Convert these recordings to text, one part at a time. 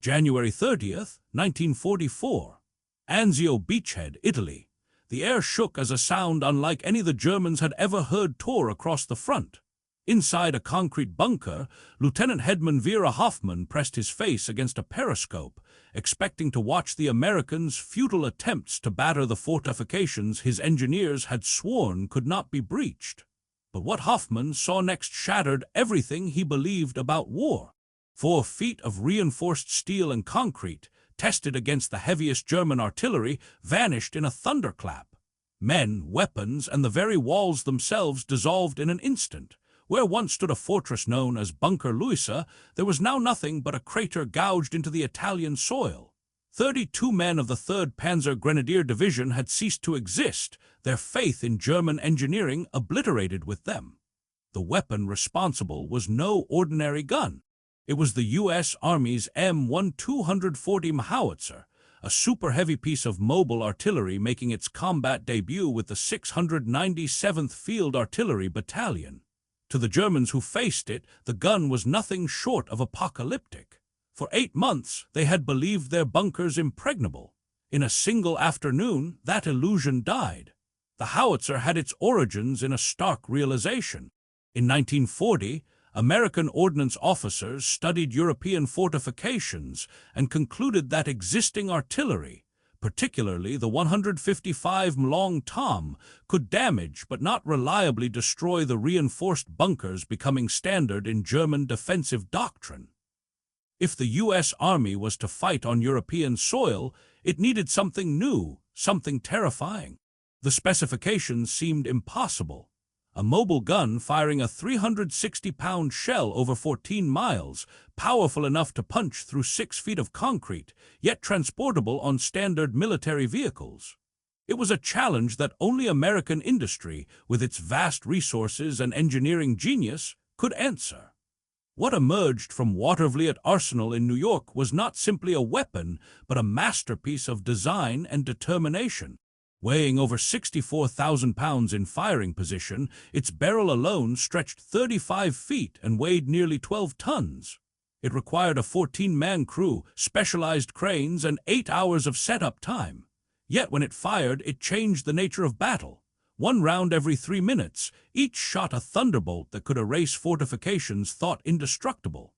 January 30th, 1944. Anzio beachhead, Italy. The air shook as a sound unlike any the Germans had ever heard tore across the front. Inside a concrete bunker, Lieutenant Headman Vera Hoffman pressed his face against a periscope, expecting to watch the Americans' futile attempts to batter the fortifications his engineers had sworn could not be breached. But what Hoffman saw next shattered everything he believed about war. 4 feet of reinforced steel and concrete, tested against the heaviest German artillery, vanished in a thunderclap. Men, weapons, and the very walls themselves dissolved in an instant. Where once stood a fortress known as Bunker Howitzer, there was now nothing but a crater gouged into the Italian soil. 32 men of the 3rd Panzer Grenadier Division had ceased to exist, their faith in German engineering obliterated with them. The weapon responsible was no ordinary gun. It was the U.S. Army's M1 240mm Howitzer, a super-heavy piece of mobile artillery making its combat debut with the 697th Field Artillery Battalion. To the Germans who faced it, the gun was nothing short of apocalyptic. For 8 months, they had believed their bunkers impregnable. In a single afternoon, that illusion died. The howitzer had its origins in a stark realization. In 1940, American ordnance officers studied European fortifications and concluded that existing artillery, particularly the 155mm Long Tom, could damage but not reliably destroy the reinforced bunkers becoming standard in German defensive doctrine. If the U.S. Army was to fight on European soil, it needed something new, something terrifying. The specifications seemed impossible. A mobile gun firing a 360-pound shell over 14 miles, powerful enough to punch through 6 feet of concrete, yet transportable on standard military vehicles. It was a challenge that only American industry, with its vast resources and engineering genius, could answer. What emerged from Watervliet Arsenal in New York was not simply a weapon, but a masterpiece of design and determination. Weighing over 64,000 pounds in firing position, its barrel alone stretched 35 feet and weighed nearly 12 tons. It required a 14-man crew, specialized cranes, and 8 hours of setup time. Yet when it fired, it changed the nature of battle. 1 round every 3 minutes, each shot a thunderbolt that could erase fortifications thought indestructible.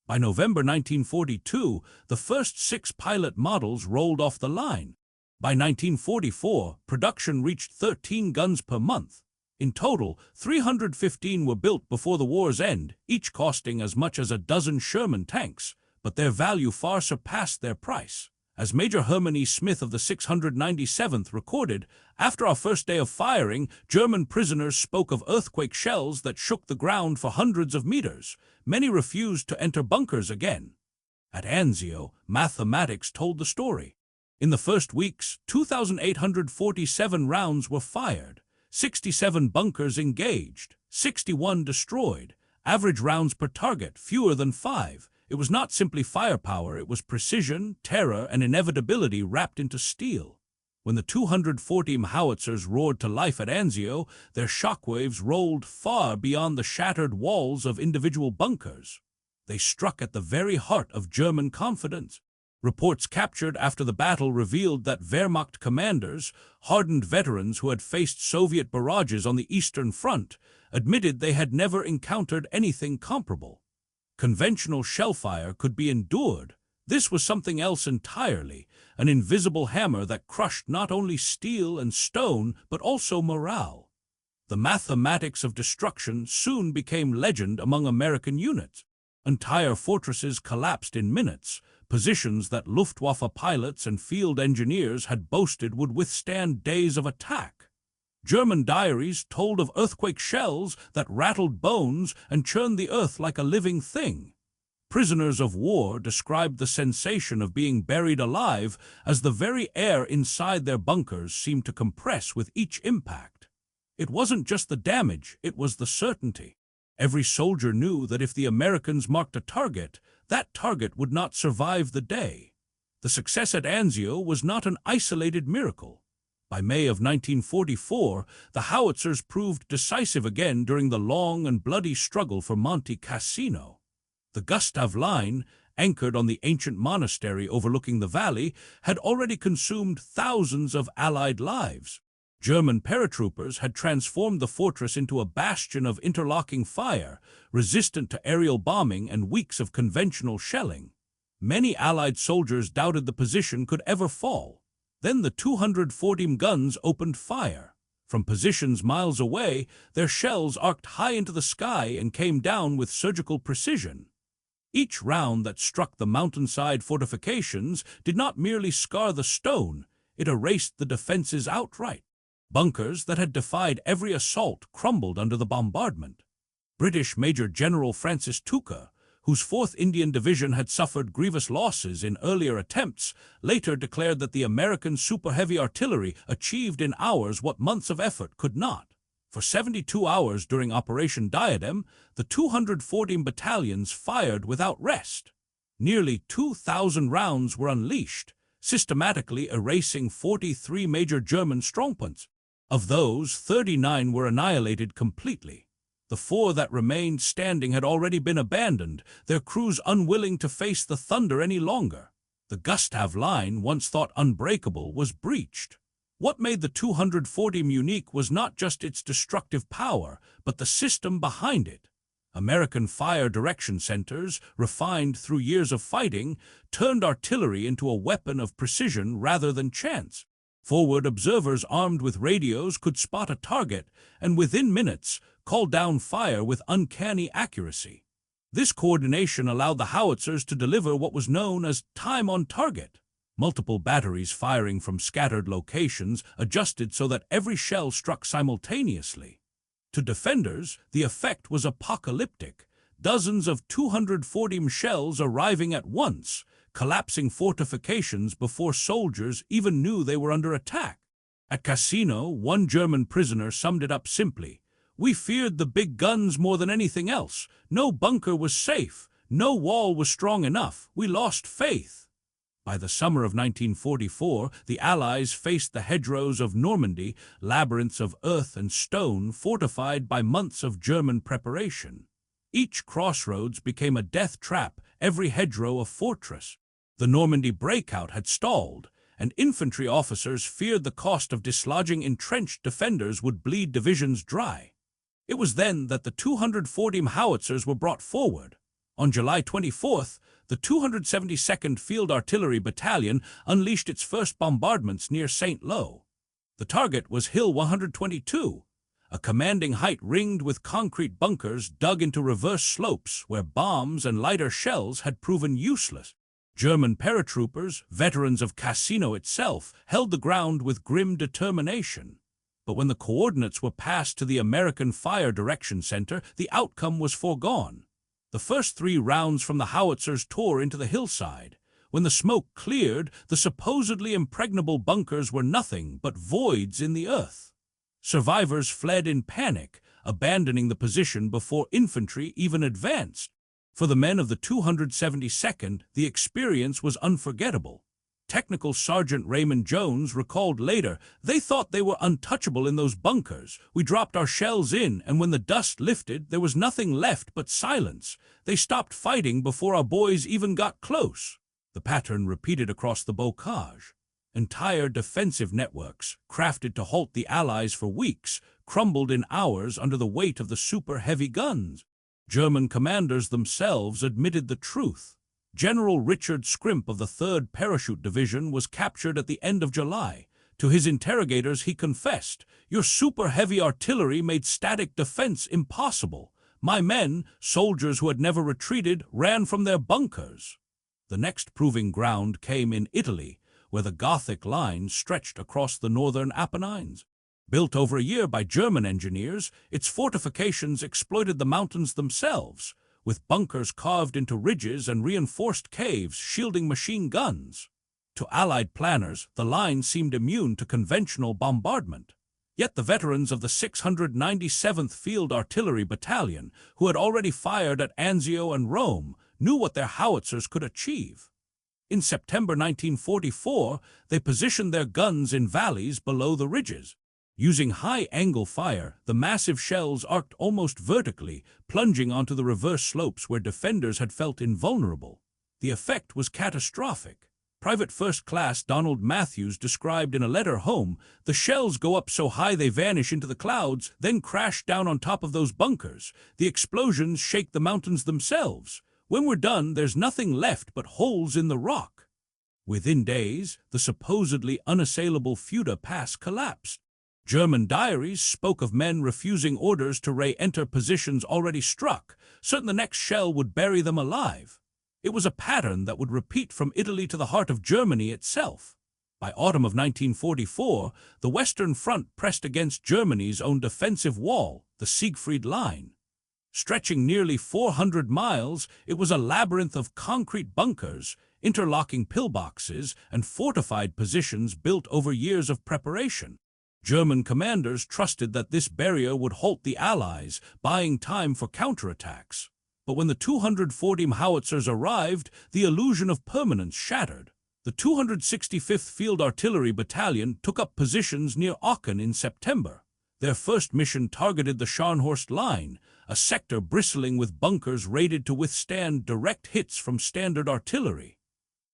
By November 1942, the first 6 pilot models rolled off the line. By 1944, production reached 13 guns per month. In total, 315 were built before the war's end, each costing as much as a dozen Sherman tanks, but their value far surpassed their price. As Major Herman E. Smith of the 697th recorded, after our first day of firing, German prisoners spoke of earthquake shells that shook the ground for hundreds of meters. Many refused to enter bunkers again. At Anzio, mathematics told the story. In the first weeks, 2,847 rounds were fired, 67 bunkers engaged, 61 destroyed, average rounds per target fewer than 5. It was not simply firepower, it was precision, terror, and inevitability wrapped into steel. When the 240mm Howitzers roared to life at Anzio, their shockwaves rolled far beyond the shattered walls of individual bunkers. They struck at the very heart of German confidence. Reports captured after the battle revealed that Wehrmacht commanders, hardened veterans who had faced Soviet barrages on the Eastern Front, admitted they had never encountered anything comparable. Conventional shellfire could be endured. This was something else entirely, an invisible hammer that crushed not only steel and stone, but also morale. The mathematics of destruction soon became legend among American units. Entire fortresses collapsed in minutes. Positions that Luftwaffe pilots and field engineers had boasted would withstand days of attack. German diaries told of earthquake shells that rattled bones and churned the earth like a living thing. Prisoners of war described the sensation of being buried alive as the very air inside their bunkers seemed to compress with each impact. It wasn't just the damage, it was the certainty. Every soldier knew that if the Americans marked a target, that target would not survive the day. The success at Anzio was not an isolated miracle. By May of 1944, the Howitzers proved decisive again during the long and bloody struggle for Monte Cassino. The Gustav Line, anchored on the ancient monastery overlooking the valley, had already consumed thousands of Allied lives. German paratroopers had transformed the fortress into a bastion of interlocking fire, resistant to aerial bombing and weeks of conventional shelling. Many Allied soldiers doubted the position could ever fall. Then the 240mm guns opened fire. From positions miles away, their shells arced high into the sky and came down with surgical precision. Each round that struck the mountainside fortifications did not merely scar the stone, it erased the defenses outright. Bunkers that had defied every assault crumbled under the bombardment. British Major General Francis Tucker, whose 4th Indian Division had suffered grievous losses in earlier attempts, later declared that the American super-heavy artillery achieved in hours what months of effort could not. For 72 hours during Operation Diadem, the 240 battalions fired without rest. Nearly 2,000 rounds were unleashed, systematically erasing 43 major German strongpoints. Of those, 39 were annihilated completely. The 4 that remained standing had already been abandoned, their crews unwilling to face the thunder any longer. The Gustav Line, once thought unbreakable, was breached. What made the 240mm unique was not just its destructive power, but the system behind it. American fire direction centers, refined through years of fighting, turned artillery into a weapon of precision rather than chance. Forward observers armed with radios could spot a target and within minutes call down fire with uncanny accuracy. This coordination allowed the howitzers to deliver what was known as time on target. Multiple batteries firing from scattered locations adjusted so that every shell struck simultaneously. To defenders, the effect was apocalyptic. Dozens of 240mm shells arriving at once, collapsing fortifications before soldiers even knew they were under attack. At Cassino, one German prisoner summed it up simply: "We feared the big guns more than anything else. No bunker was safe. No wall was strong enough. We lost faith." By the summer of 1944, the Allies faced the hedgerows of Normandy, labyrinths of earth and stone fortified by months of German preparation. Each crossroads became a death trap, every hedgerow a fortress. The Normandy breakout had stalled, and infantry officers feared the cost of dislodging entrenched defenders would bleed divisions dry. It was then that the 240mm Howitzers were brought forward. On July 24th, the 272nd Field Artillery Battalion unleashed its first bombardments near St. Lo. The target was Hill 122, a commanding height ringed with concrete bunkers dug into reverse slopes where bombs and lighter shells had proven useless. German paratroopers, veterans of Cassino itself, held the ground with grim determination. But when the coordinates were passed to the American Fire Direction Center, the outcome was foregone. The first 3 rounds from the howitzers tore into the hillside. When the smoke cleared, the supposedly impregnable bunkers were nothing but voids in the earth. Survivors fled in panic, abandoning the position before infantry even advanced. For the men of the 272nd, the experience was unforgettable. Technical Sergeant Raymond Jones recalled later, "They thought they were untouchable in those bunkers. We dropped our shells in, and when the dust lifted, there was nothing left but silence. They stopped fighting before our boys even got close." The pattern repeated across the bocage. Entire defensive networks, crafted to halt the Allies for weeks, crumbled in hours under the weight of the super-heavy guns. German commanders themselves admitted the truth. General Richard Scrimp of the 3rd Parachute Division was captured at the end of July. To his interrogators he confessed, "Your super-heavy artillery made static defense impossible. My men, soldiers who had never retreated, ran from their bunkers." The next proving ground came in Italy, where the Gothic line stretched across the northern Apennines. Built over a year by German engineers, its fortifications exploited the mountains themselves, with bunkers carved into ridges and reinforced caves shielding machine guns. To Allied planners, the line seemed immune to conventional bombardment. Yet the veterans of the 697th Field Artillery Battalion, who had already fired at Anzio and Rome, knew what their howitzers could achieve. In September 1944, they positioned their guns in valleys below the ridges. Using high-angle fire, the massive shells arced almost vertically, plunging onto the reverse slopes where defenders had felt invulnerable. The effect was catastrophic. Private First Class Donald Matthews described in a letter home, "The shells go up so high they vanish into the clouds, then crash down on top of those bunkers. The explosions shake the mountains themselves. When we're done, there's nothing left but holes in the rock." Within days, the supposedly unassailable Fuda Pass collapsed. German diaries spoke of men refusing orders to re-enter positions already struck, certain the next shell would bury them alive. It was a pattern that would repeat from Italy to the heart of Germany itself. By autumn of 1944, the Western Front pressed against Germany's own defensive wall, the Siegfried Line. Stretching nearly 400 miles, it was a labyrinth of concrete bunkers, interlocking pillboxes, and fortified positions built over years of preparation. German commanders trusted that this barrier would halt the Allies, buying time for counterattacks. But when the 240mm Howitzers arrived, the illusion of permanence shattered. The 265th Field Artillery Battalion took up positions near Aachen in September. Their first mission targeted the Scharnhorst Line, a sector bristling with bunkers rated to withstand direct hits from standard artillery.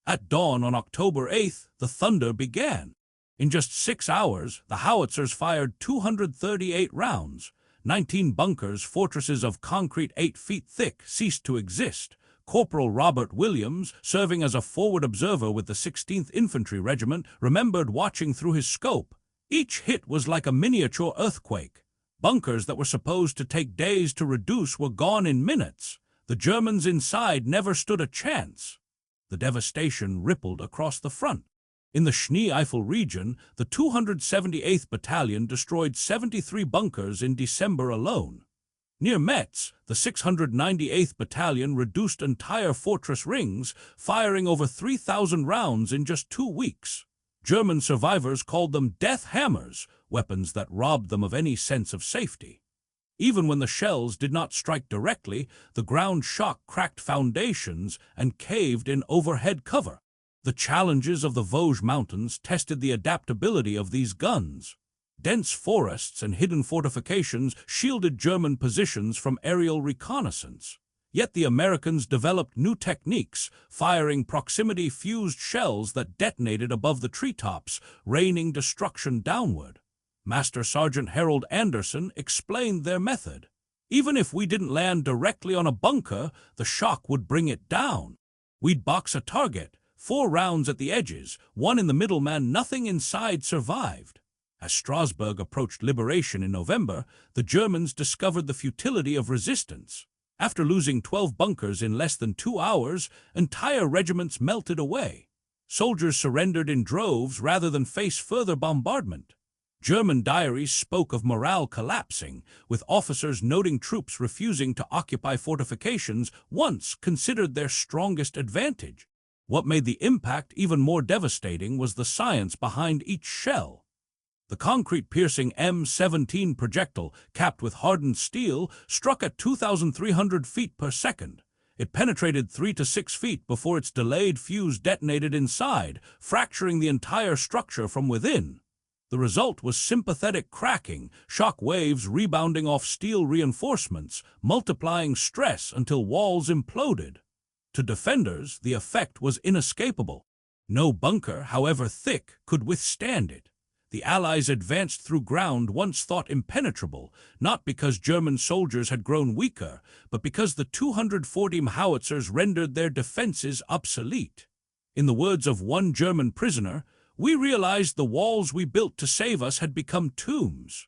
At dawn on October 8th, the thunder began. In just 6 hours, the Howitzers fired 238 rounds. 19 bunkers, fortresses of concrete 8 feet thick, ceased to exist. Corporal Robert Williams, serving as a forward observer with the 16th Infantry Regiment, remembered watching through his scope. Each hit was like a miniature earthquake. Bunkers that were supposed to take days to reduce were gone in minutes. The Germans inside never stood a chance. The devastation rippled across the front. In the Schnee-Eifel region, the 278th Battalion destroyed 73 bunkers in December alone. Near Metz, the 698th Battalion reduced entire fortress rings, firing over 3,000 rounds in just 2 weeks. German survivors called them death hammers, weapons that robbed them of any sense of safety. Even when the shells did not strike directly, the ground shock cracked foundations and caved in overhead cover. The challenges of the Vosges Mountains tested the adaptability of these guns. Dense forests and hidden fortifications shielded German positions from aerial reconnaissance. Yet the Americans developed new techniques, firing proximity-fused shells that detonated above the treetops, raining destruction downward. Master Sergeant Harold Anderson explained their method. "Even if we didn't land directly on a bunker, the shock would bring it down. We'd box a target, 4 rounds at the edges, 1 in the middle, man, nothing inside survived." As Strasbourg approached liberation in November, the Germans discovered the futility of resistance. After losing 12 bunkers in less than 2 hours, entire regiments melted away. Soldiers surrendered in droves rather than face further bombardment. German diaries spoke of morale collapsing, with officers noting troops refusing to occupy fortifications once considered their strongest advantage. What made the impact even more devastating was the science behind each shell. The concrete-piercing M17 projectile, capped with hardened steel, struck at 2,300 feet per second. It penetrated 3 to 6 feet before its delayed fuse detonated inside, fracturing the entire structure from within. The result was sympathetic cracking, shock waves rebounding off steel reinforcements, multiplying stress until walls imploded. To defenders, the effect was inescapable. No bunker, however thick, could withstand it. The Allies advanced through ground once thought impenetrable, not because German soldiers had grown weaker, but because the 240mm Howitzers rendered their defenses obsolete. In the words of one German prisoner, "We realized the walls we built to save us had become tombs."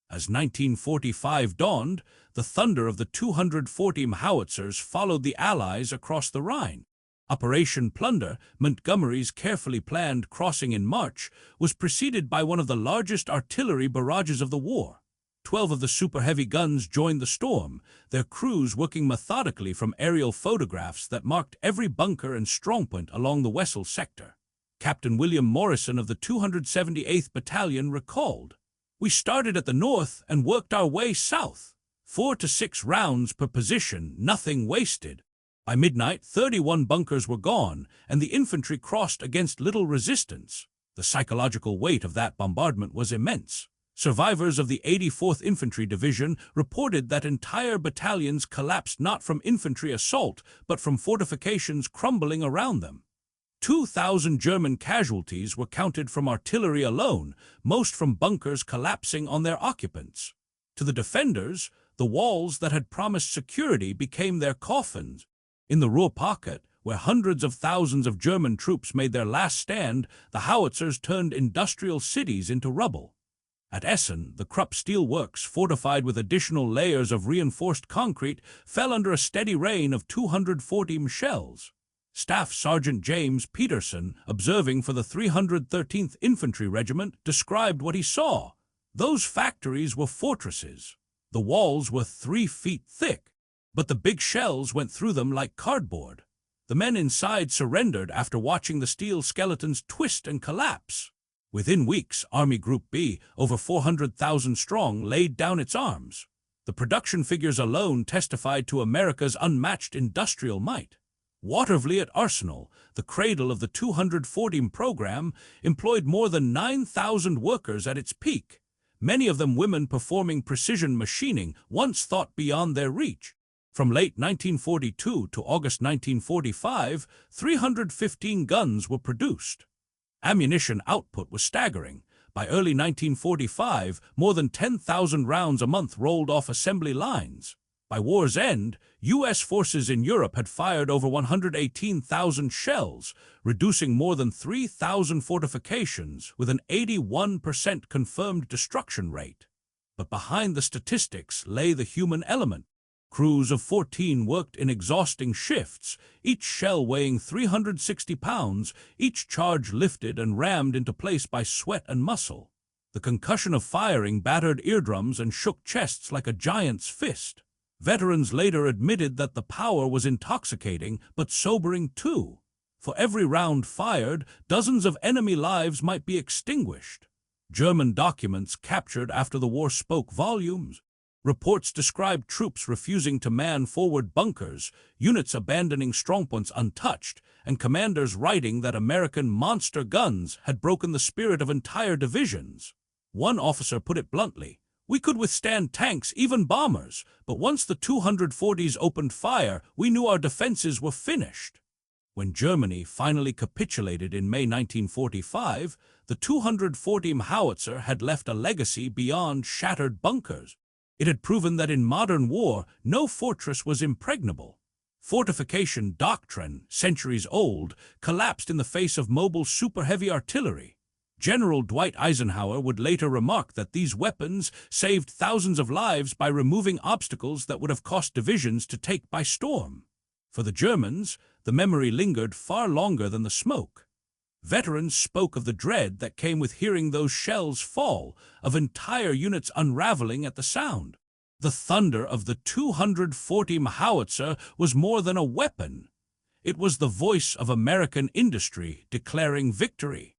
As 1945 dawned, the thunder of the 240mm Howitzers followed the Allies across the Rhine. Operation Plunder, Montgomery's carefully planned crossing in March, was preceded by one of the largest artillery barrages of the war. 12 of the super-heavy guns joined the storm, their crews working methodically from aerial photographs that marked every bunker and strongpoint along the Wesel sector. Captain William Morrison of the 278th Battalion recalled, "We started at the north and worked our way south. 4 to 6 rounds per position, nothing wasted. By midnight, 31 bunkers were gone, and the infantry crossed against little resistance. The psychological weight of that bombardment was immense. Survivors of the 84th Infantry Division reported that entire battalions collapsed not from infantry assault, but from fortifications crumbling around them. 2,000 German casualties were counted from artillery alone, most from bunkers collapsing on their occupants. To the defenders, the walls that had promised security became their coffins. In the Ruhr Pocket, where hundreds of thousands of German troops made their last stand, the Howitzers turned industrial cities into rubble. At Essen, the Krupp steel works, fortified with additional layers of reinforced concrete, fell under a steady rain of 240mm shells. Staff Sergeant James Peterson, observing for the 313th Infantry Regiment, described what he saw. Those factories were fortresses. The walls were 3 feet thick, but the big shells went through them like cardboard. The men inside surrendered after watching the steel skeletons twist and collapse. Within weeks, Army Group B, over 400,000 strong, laid down its arms. The production figures alone testified to America's unmatched industrial might. Watervliet Arsenal, the cradle of the 240mm program, employed more than 9,000 workers at its peak, many of them women performing precision machining once thought beyond their reach. From late 1942 to August 1945, 315 guns were produced. Ammunition output was staggering. By early 1945, more than 10,000 rounds a month rolled off assembly lines. By war's end, U.S. forces in Europe had fired over 118,000 shells, reducing more than 3,000 fortifications with an 81% confirmed destruction rate. But behind the statistics lay the human element. Crews of 14 worked in exhausting shifts, each shell weighing 360 pounds, each charge lifted and rammed into place by sweat and muscle. The concussion of firing battered eardrums and shook chests like a giant's fist. Veterans later admitted that the power was intoxicating, but sobering too. For every round fired, dozens of enemy lives might be extinguished. German documents captured after the war spoke volumes. Reports described troops refusing to man forward bunkers, units abandoning strongpoints untouched, and commanders writing that American monster guns had broken the spirit of entire divisions. One officer put it bluntly, "We could withstand tanks, even bombers, but once the 240s opened fire, we knew our defenses were finished." When Germany finally capitulated in May 1945, the 240mm Howitzer had left a legacy beyond shattered bunkers. It had proven that in modern war, no fortress was impregnable. Fortification doctrine, centuries old, collapsed in the face of mobile super-heavy artillery. General Dwight Eisenhower would later remark that these weapons saved thousands of lives by removing obstacles that would have cost divisions to take by storm. For the Germans, the memory lingered far longer than the smoke. Veterans spoke of the dread that came with hearing those shells fall, of entire units unraveling at the sound. The thunder of the 240mm Howitzer was more than a weapon. It was the voice of American industry declaring victory.